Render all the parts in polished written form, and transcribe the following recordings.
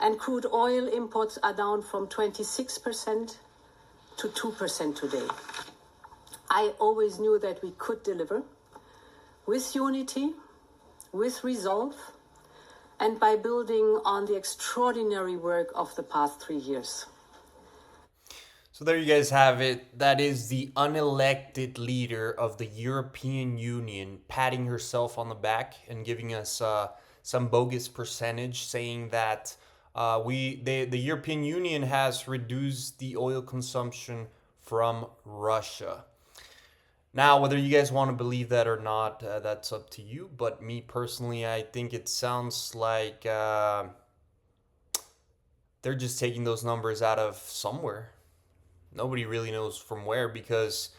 And crude oil imports are down from 26% to 2% today. I always knew that we could deliver with unity, with resolve, and by building on the extraordinary work of the past 3 years. So there you guys have it. That is the unelected leader of the European Union patting herself on the back and giving us some bogus percentage, saying that the European Union has reduced the oil consumption from Russia. Now, whether you guys want to believe that or not, that's up to you. But me personally, I think it sounds like they're just taking those numbers out of somewhere. Nobody really knows from where, because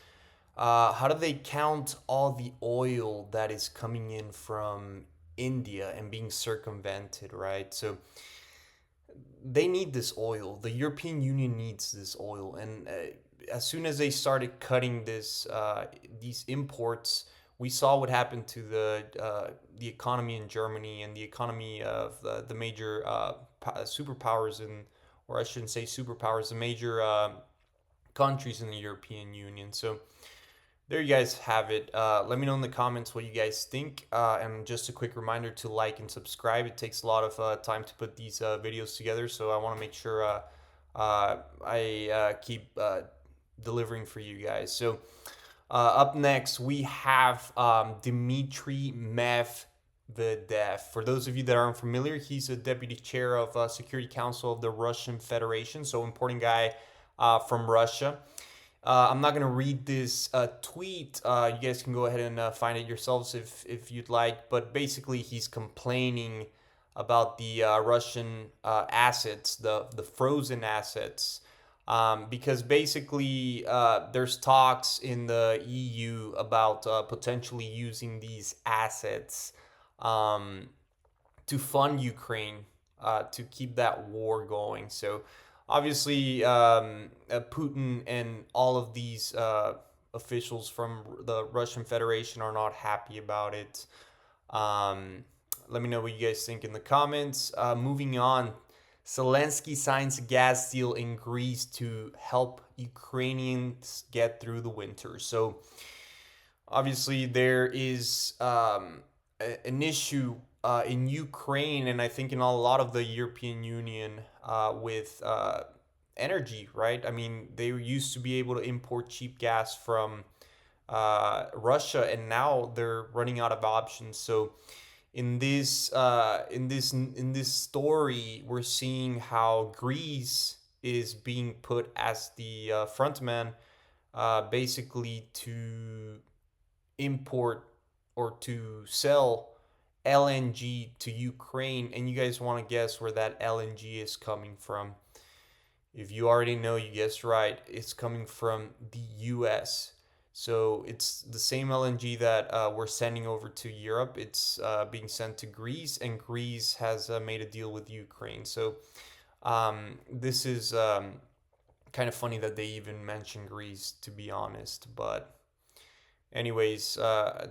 how do they count all the oil that is coming in from India and being circumvented, right? So they need this oil. The European Union needs this oil, and as soon as they started cutting these imports, we saw what happened to the economy in Germany and the economy of the major superpowers or I shouldn't say superpowers, the major countries in the European Union. So there you guys have it. Let me know in the comments what you guys think. And just a quick reminder to like and subscribe. It takes a lot of time to put these videos together, so I want to make sure I keep delivering for you guys. So up next, we have Dmitry Medvedev. For those of you that aren't familiar, he's a deputy chair of Security Council of the Russian Federation, so important guy from Russia. I'm not going to read this tweet. You guys can go ahead and find it yourselves if you'd like. But basically, he's complaining about the Russian assets, the frozen assets, because basically there's talks in the EU about potentially using these assets to fund Ukraine to keep that war going. So obviously, Putin and all of these officials from the Russian Federation are not happy about it. Let me know what you guys think in the comments. Moving on, Zelensky signs a gas deal in Greece to help Ukrainians get through the winter. So obviously there is an issue in Ukraine, and I think in a lot of the European Union with energy, right? I mean, they used to be able to import cheap gas from Russia, and now they're running out of options. So in this story, we're seeing how Greece is being put as the frontman, basically to import or to sell LNG to Ukraine. And you guys want to guess where that LNG is coming from? If you already know, you guessed right. It's coming from the U.S. So it's the same LNG that we're sending over to Europe. It's being sent to Greece, and Greece has made a deal with Ukraine. So this is kind of funny that they even mention Greece, to be honest. But anyways,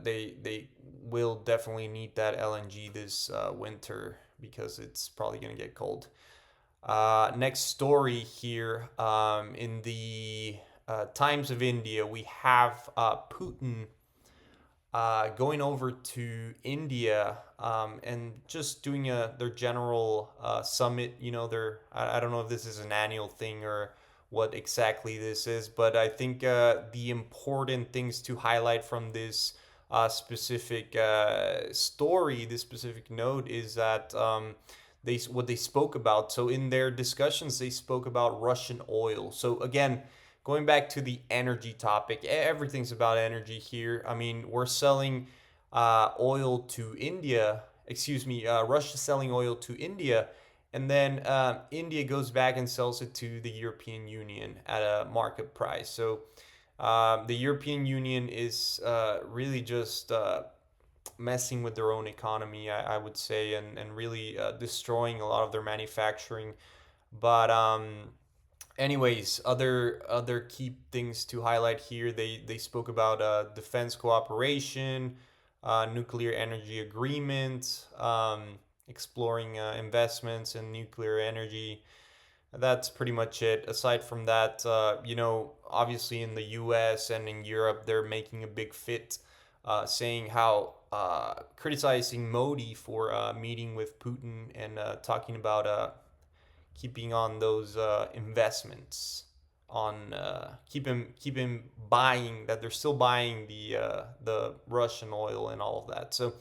they will definitely need that LNG this winter because it's probably going to get cold. Next story here, in the Times of India, we have Putin going over to India and just doing their general summit. You know, I don't know if this is an annual thing or what exactly this is, but I think the important things to highlight from this specific story, this specific note, is that what they spoke about. So in their discussions, they spoke about Russian oil. So again, going back to the energy topic, everything's about energy here. I mean, we're selling oil to India. Excuse me, Russia's selling oil to India, and then India goes back and sells it to the European Union at a market price. So the European Union is really just messing with their own economy, I would say, and really destroying a lot of their manufacturing. But anyways, other key things to highlight here. They spoke about defense cooperation, nuclear energy agreement, exploring investments in nuclear energy. That's pretty much it. Aside from that, obviously in the U.S. and in Europe, they're making a big fit, saying how criticizing Modi for meeting with Putin and talking about keeping on those investments, on keep him buying, that they're still buying the Russian oil and all of that. So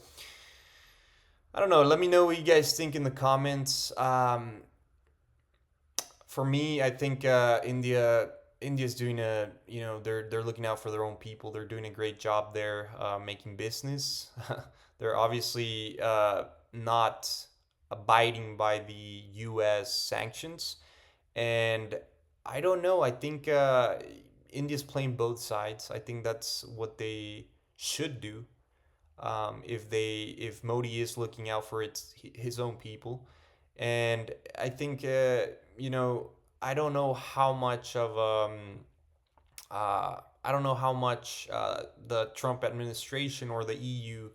I don't know. Let me know what you guys think in the comments. For me, I think India's doing they're looking out for their own people. They're doing a great job there, making business. They're obviously not abiding by the U.S. sanctions, and I don't know. I think India's playing both sides. I think that's what they should do. If Modi is looking out for his own people, and I think I don't know how much of I don't know how much the Trump administration or the EU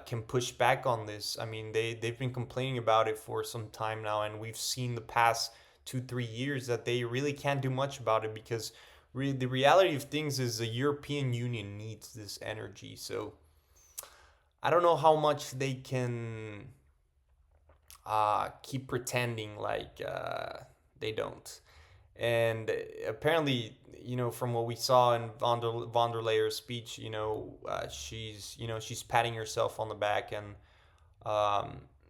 can push back on this. I mean, they've been complaining about it for some time now, and we've seen the past 2-3 years that they really can't do much about it, because the reality of things is the European Union needs this energy. So I don't know how much they can keep pretending like they don't. And apparently, from what we saw in von der Leyer's speech, she's patting herself on the back and,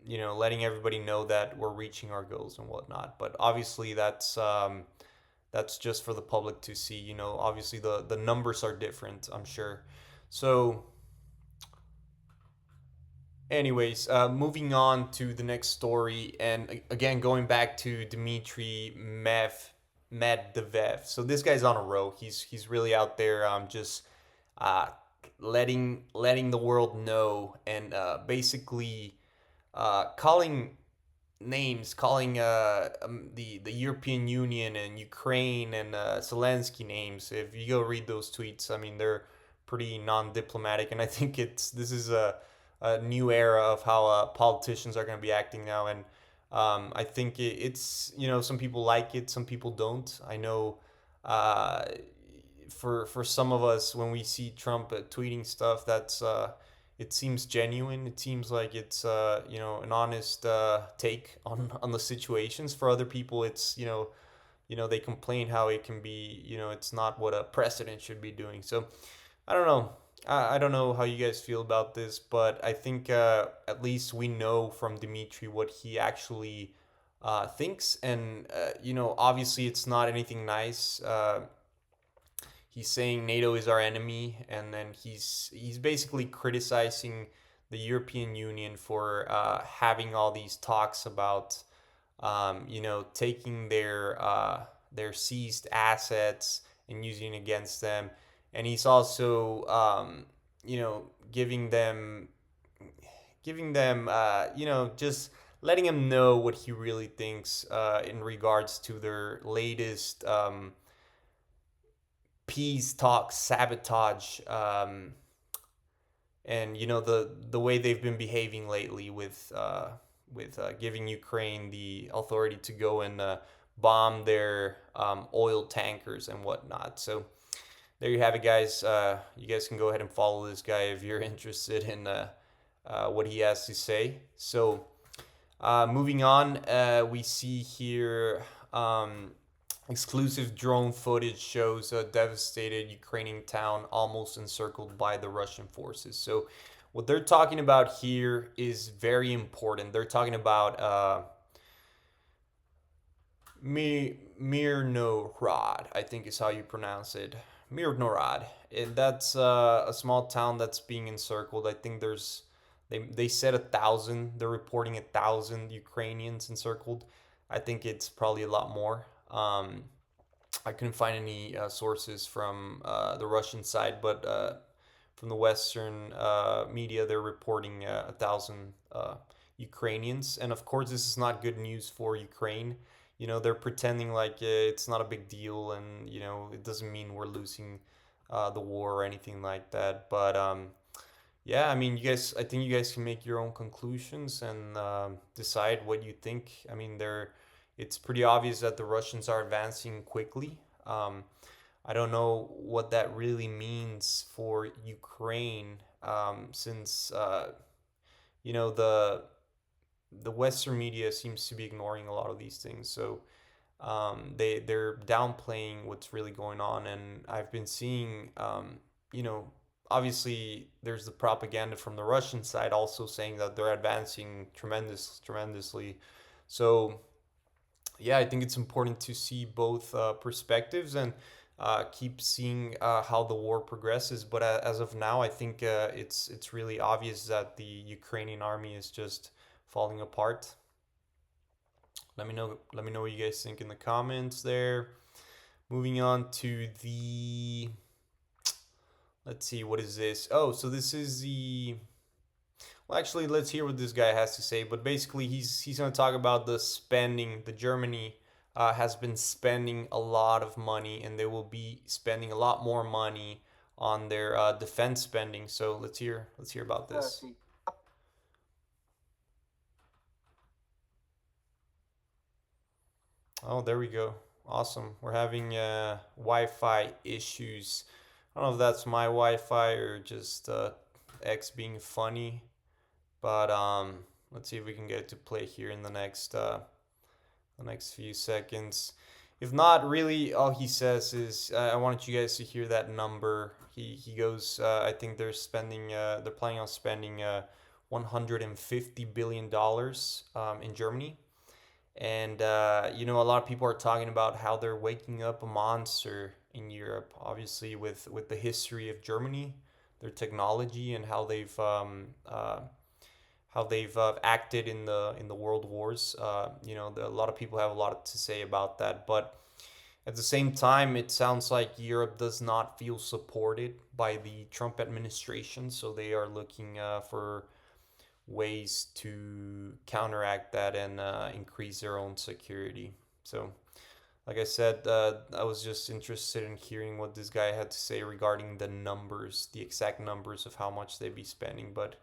letting everybody know that we're reaching our goals and whatnot. But obviously, that's just for the public to see. Obviously the numbers are different, I'm sure. So anyways, moving on to the next story, and again going back to Dmitry Medvedev. So this guy's on a roll. He's really out there, just letting the world know, and basically calling names, calling the European Union and Ukraine and Zelensky names. If you go read those tweets, I mean, they're pretty non-diplomatic, and I think this is a new era of how politicians are going to be acting now. And I think it's some people like it, some people don't. I know for some of us, when we see Trump tweeting stuff, that's it seems genuine. It seems like it's an honest take on the situations. For other people, it's they complain how it can be, it's not what a president should be doing. So I don't know. I don't know how you guys feel about this, but I think at least we know from Dimitri what he actually thinks. And, obviously it's not anything nice. He's saying NATO is our enemy, and then he's basically criticizing the European Union for having all these talks about, taking their seized assets and using it against them. And he's also, giving them, just letting them know what he really thinks in regards to their latest peace talk sabotage, and the way they've been behaving lately with giving Ukraine the authority to go and bomb their oil tankers and whatnot. So there you have it, guys. You guys can go ahead and follow this guy if you're interested in what he has to say. So moving on, we see here exclusive drone footage shows a devastated Ukrainian town almost encircled by the Russian forces. So what they're talking about here is very important. They're talking about Myrnohrad, I think is how you pronounce it. Myrnohrad. That's a small town that's being encircled. I think they said 1,000. They're reporting 1,000 Ukrainians encircled. I think it's probably a lot more. I couldn't find any sources from the Russian side, but from the Western media, they're reporting 1,000 Ukrainians. And of course, this is not good news for Ukraine. They're pretending like it's not a big deal, and it doesn't mean we're losing the war or anything like that. But Yeah, I mean, I think you guys can make your own conclusions and decide what you think. I mean, it's pretty obvious that the Russians are advancing quickly. Um, I don't know what that really means for Ukraine, since you know the Western media seems to be ignoring a lot of these things. So they're downplaying what's really going on, and I've been seeing, you know, obviously there's the propaganda from the Russian side also saying that they're advancing tremendously. So yeah, I think it's important to see both perspectives and keep seeing how the war progresses. But as of now, I think it's really obvious that the Ukrainian army is just falling apart. Let me know what you guys think in the comments there. Moving on to the, let's see, what is this? Oh, so this is the, well, actually, let's hear what this guy has to say. But basically, he's going to talk about the spending. The Germany has been spending a lot of money, and they will be spending a lot more money on their defense spending. So let's hear about this. Oh, there we go. Awesome. We're having Wi-Fi issues. I don't know if that's my Wi-Fi or just X being funny, but let's see if we can get it to play here in the next few seconds. If not, really, all he says is, I wanted you guys to hear that number. He goes, I think they're planning on spending $150 billion in Germany. And a lot of people are talking about how they're waking up a monster in Europe. Obviously, with the history of Germany, their technology, and how they've acted in the world wars. A lot of people have a lot to say about that, but at the same time, it sounds like Europe does not feel supported by the Trump administration, so they are looking for ways to counteract that and increase their own security. So, like I said, I was just interested in hearing what this guy had to say regarding the numbers, the exact numbers of how much they'd be spending. But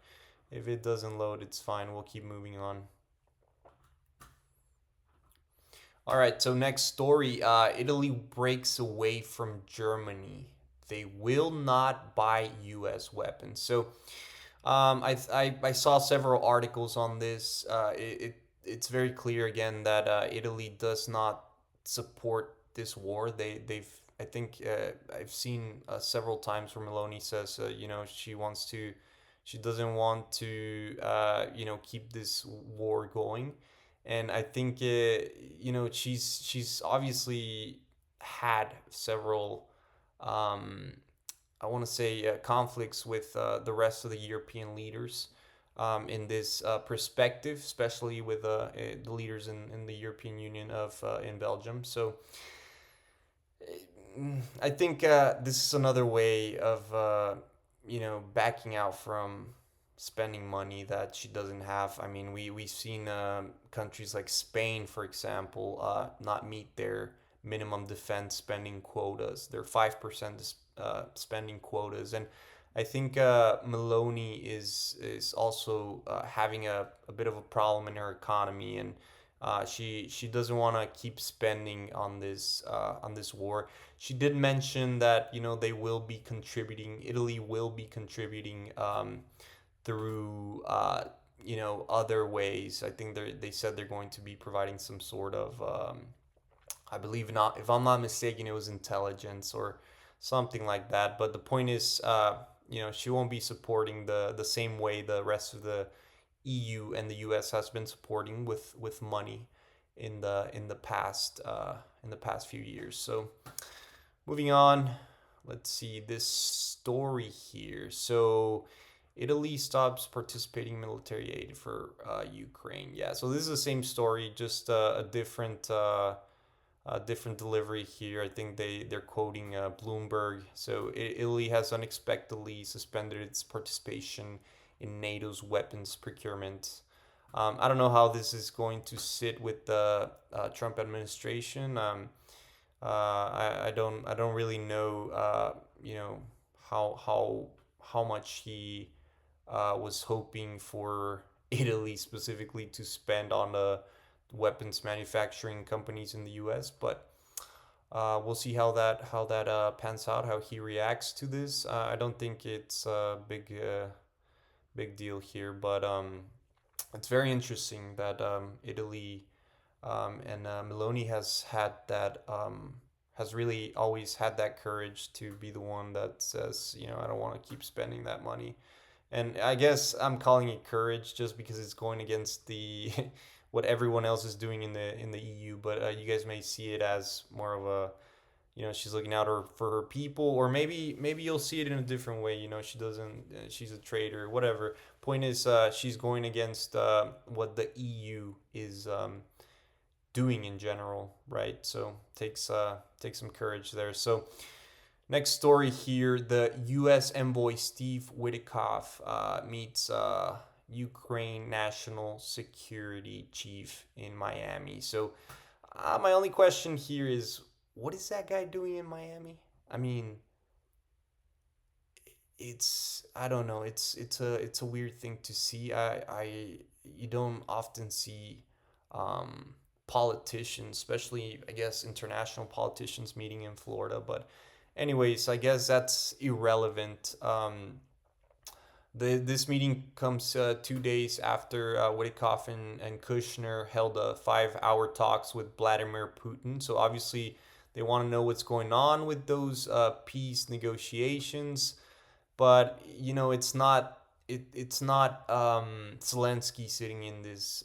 if it doesn't load, it's fine. We'll keep moving on. All right, so next story, Italy breaks away from Germany. They will not buy U.S. weapons. So I saw several articles on this. It's very clear again that Italy does not support this war. They've I think I've seen several times where Meloni says she doesn't want to keep this war going, and I think she's obviously had several um, I want to say conflicts with the rest of the European leaders in this perspective, especially with the leaders in the European Union of in Belgium. So I think this is another way of backing out from spending money that she doesn't have. I mean, we've seen countries like Spain, for example, not meet their minimum defense spending quotas. Their 5% spending quotas, and I think Maloney is also having a bit of a problem in her economy, and she doesn't want to keep spending on this war. She did mention that they will be contributing. Italy will be contributing through other ways. I think they said they're going to be providing some sort of I believe not, if I'm not mistaken, it was intelligence or something like that. But the point is, she won't be supporting the same way the rest of the EU and the US has been supporting with money in the past few years. So moving on, let's see this story here. So Italy stops participating in military aid for Ukraine. Yeah, so this is the same story, just a different delivery here. I think they're quoting Bloomberg. So Italy has unexpectedly suspended its participation in NATO's weapons procurement. I don't know how this is going to sit with the Trump administration. I don't really know how much he was hoping for Italy specifically to spend on the weapons manufacturing companies in the U.S. But we'll see how that pans out, how he reacts to this. I don't think it's a big deal here, but it's very interesting that Italy and Meloni has really always had that courage to be the one that says, I don't want to keep spending that money. And I guess I'm calling it courage just because it's going against the what everyone else is doing in the EU. But you guys may see it as more of a, she's looking out for her people, or maybe you'll see it in a different way. She doesn't, she's a traitor, whatever. Point is, she's going against what the EU is doing in general, right? So takes some courage there. So next story here: the U.S. envoy Steve Witkoff meets Ukraine national security chief in Miami. So my only question here is, what is that guy doing in Miami? I mean, I don't know. It's a weird thing to see. You don't often see politicians, especially I guess international politicians, meeting in Florida. But anyways, I guess that's irrelevant. This meeting comes 2 days after Witkoff and Kushner held a 5-hour talks with Vladimir Putin. So obviously they want to know what's going on with those peace negotiations. But it's not Zelensky sitting in this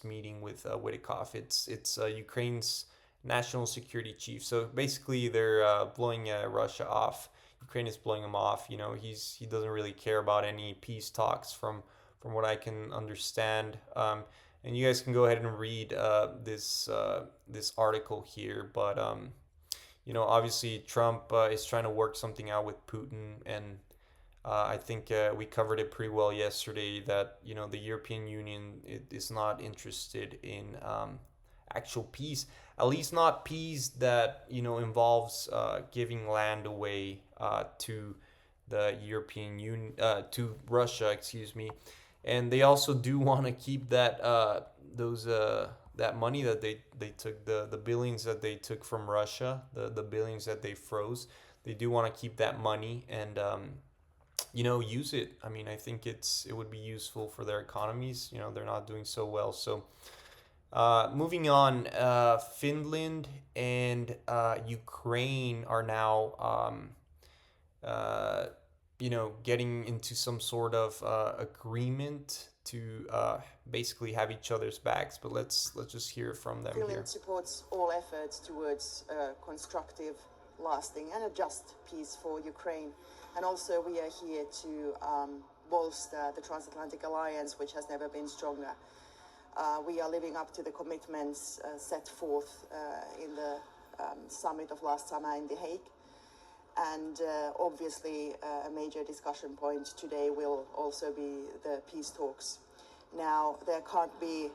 meeting with Witkoff. It's Ukraine's national security chief. So basically, they're blowing Russia off. Ukraine is blowing him off. He doesn't really care about any peace talks from what I can understand. And you guys can go ahead and read this article here. But obviously Trump is trying to work something out with Putin, and I think we covered it pretty well yesterday that the European Union is not interested in actual peace, at least not peace that involves giving land away to the European Union, to Russia, excuse me. And they also do want to keep that money that they took, the billions that they took from Russia, the billions that they froze. They do want to keep that money and use it. I mean, I think it would be useful for their economies. They're not doing so well. So moving on, Finland and Ukraine are now getting into some sort of agreement to basically have each other's backs. But let's just hear from them here. Finland supports all efforts towards constructive, lasting and a just peace for Ukraine. And also we are here to bolster the transatlantic alliance, which has never been stronger. We are living up to the commitments set forth in the summit of last summer in The Hague. And obviously a major discussion point today will also be the peace talks. Now, there can't be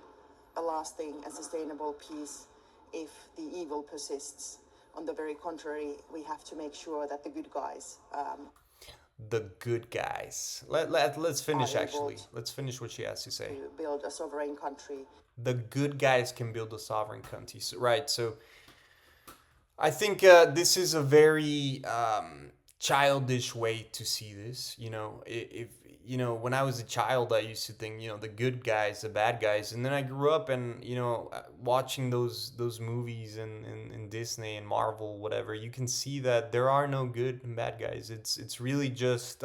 a lasting and sustainable peace if the evil persists. On the very contrary, we have to make sure that the good guys the good guys. Let's finish actually. Let's finish what she has to say. To build a sovereign country. The good guys can build a sovereign country. So, right. So I think this is a very childish way to see this. If when I was a child, I used to think, the good guys, the bad guys, and then I grew up and watching those movies in Disney and Marvel, whatever. You can see that there are no good and bad guys. It's really just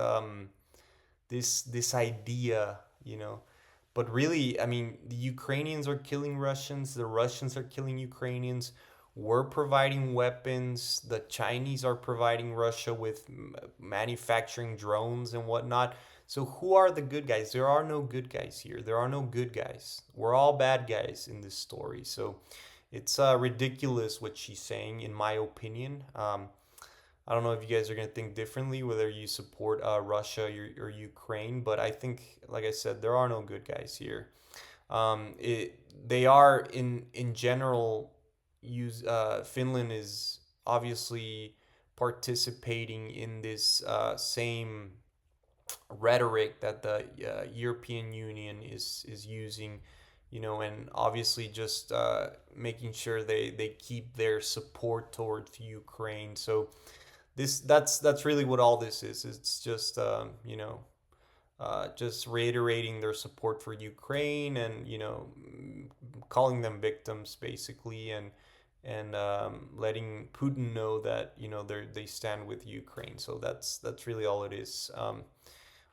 this idea, But really, I mean, the Ukrainians are killing Russians. The Russians are killing Ukrainians. We're providing weapons. The Chinese are providing Russia with manufacturing drones and whatnot. So who are the good guys? There are no good guys here. There are no good guys. We're all bad guys in this story. So it's ridiculous what she's saying, in my opinion. I don't know if you guys are going to think differently, whether you support Russia or Ukraine. But I think, like I said, there are no good guys here. They are, in general, Finland is obviously participating in this same rhetoric that the European Union is using, and obviously just making sure they keep their support towards Ukraine. So that's really what all this is. It's just just reiterating their support for Ukraine, and calling them victims basically, and letting Putin know that they stand with Ukraine. So that's really all it is.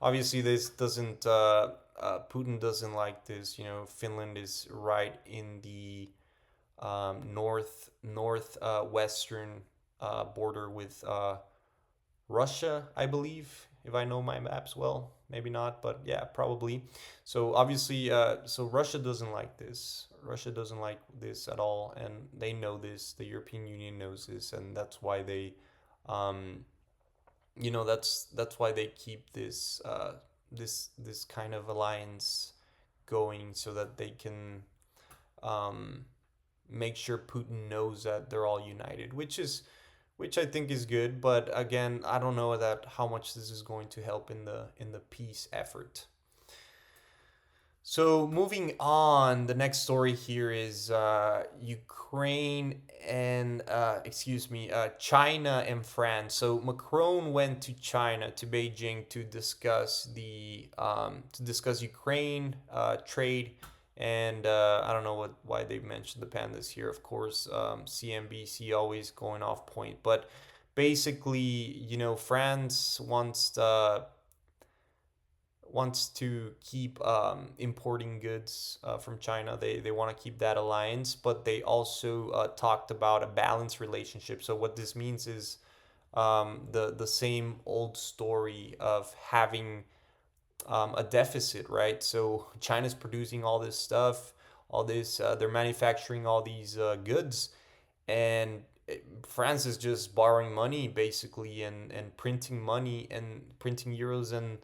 Obviously, this doesn't Putin doesn't like this. Finland is right in the northwestern border with Russia, I believe, if I know my maps well. Maybe not, but yeah, probably. So obviously, so Russia doesn't like this. Russia doesn't like this at all, and they know this. The European Union knows this, and that's why they, that's why they keep this kind of alliance going, so that they can make sure Putin knows that they're all united, which I think is good. But again, I don't know that how much this is going to help in the peace effort. So moving on, the next story here is Ukraine and China and France. So Macron went to China, to Beijing, to discuss Ukraine trade. And I don't know why they mentioned the pandas here. Of course, CNBC always going off point. But basically, France wants to keep importing goods from China. They want to keep that alliance, but they also talked about a balanced relationship. So what this means is the same old story of having a deficit, right? So China's producing all this stuff, they're manufacturing all these goods, and France is just borrowing money basically, and printing money and printing euros, and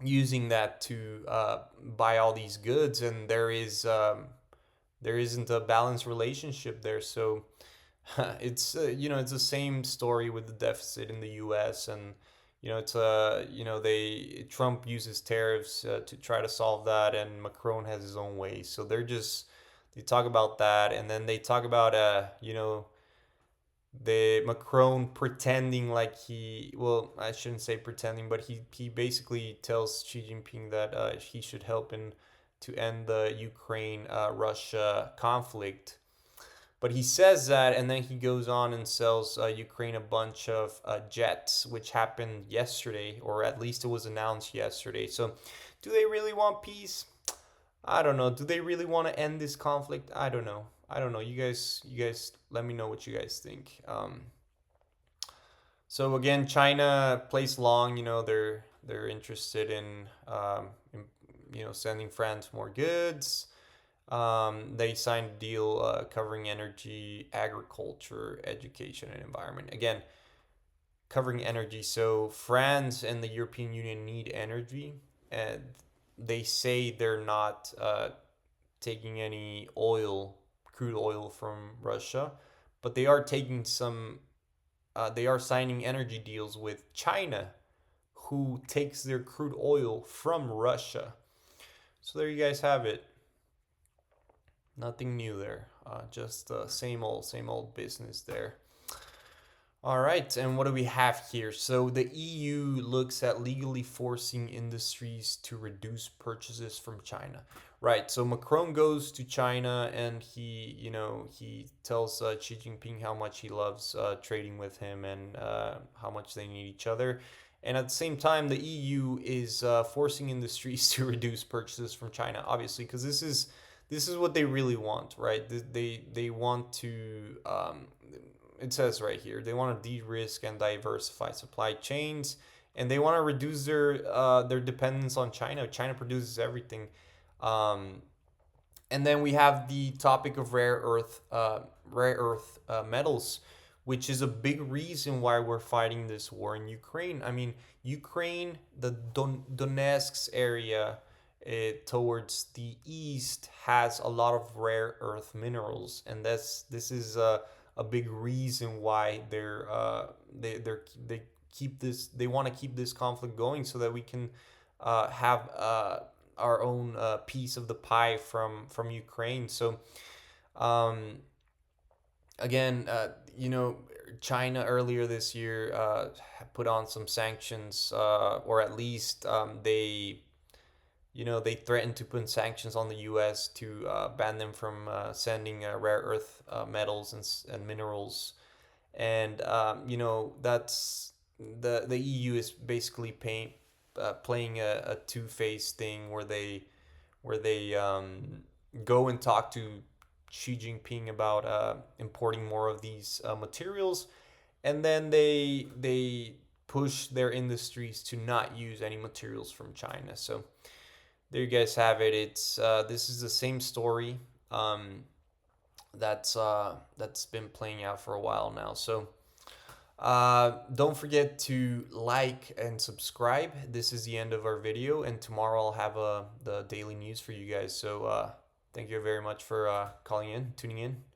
using that to buy all these goods, and there isn't a balanced relationship there. So it's the same story with the deficit in the U.S. and it's Trump uses tariffs to try to solve that, and Macron has his own way. So they talk about that, and then they talk about the Macron pretending like I shouldn't say pretending, but he basically tells Xi Jinping that he should help to end the Ukraine Russia conflict. But he says that, and then he goes on and sells Ukraine a bunch of jets, which happened yesterday, or at least it was announced yesterday. So do they really want peace? I don't know. Do they really want to end this conflict? I don't know. You guys let me know what you guys think. So again, China plays long. They're interested in sending France more goods. They signed a deal covering energy, agriculture, education, and environment. Again, covering energy. So France and the European Union need energy, and they say they're not taking any crude oil from Russia, but they are taking some. They are signing energy deals with China, who takes their crude oil from Russia. So there you guys have it. Nothing new there. Just same old business there. All right, and what do we have here? So the EU looks at legally forcing industries to reduce purchases from China. Right, so Macron goes to China, and he tells Xi Jinping how much he loves trading with him, and how much they need each other. And at the same time, the EU is forcing industries to reduce purchases from China, obviously, because this is what they really want, right? They want to, it says right here, they want to de-risk and diversify supply chains, and they want to reduce their dependence on China. China produces everything. And then we have the topic of rare earth metals, which is a big reason why we're fighting this war in Ukraine. I mean, Ukraine, the Donetsk area, towards the east, has a lot of rare earth minerals, and this is a big reason why they they want to keep this conflict going so that we can have our own piece of the pie from Ukraine. So again, China earlier this year put on some sanctions, or at least they threatened to put sanctions on the U.S. to ban them from sending rare earth metals and minerals. And that's the EU is basically playing a two-faced thing where they go and talk to Xi Jinping about importing more of these materials, and then they push their industries to not use any materials from China. So there you guys have it. It's this is the same story that's been playing out for a while now. So don't forget to like and subscribe. This is the end of our video, and tomorrow I'll have the daily news for you guys. So thank you very much for tuning in.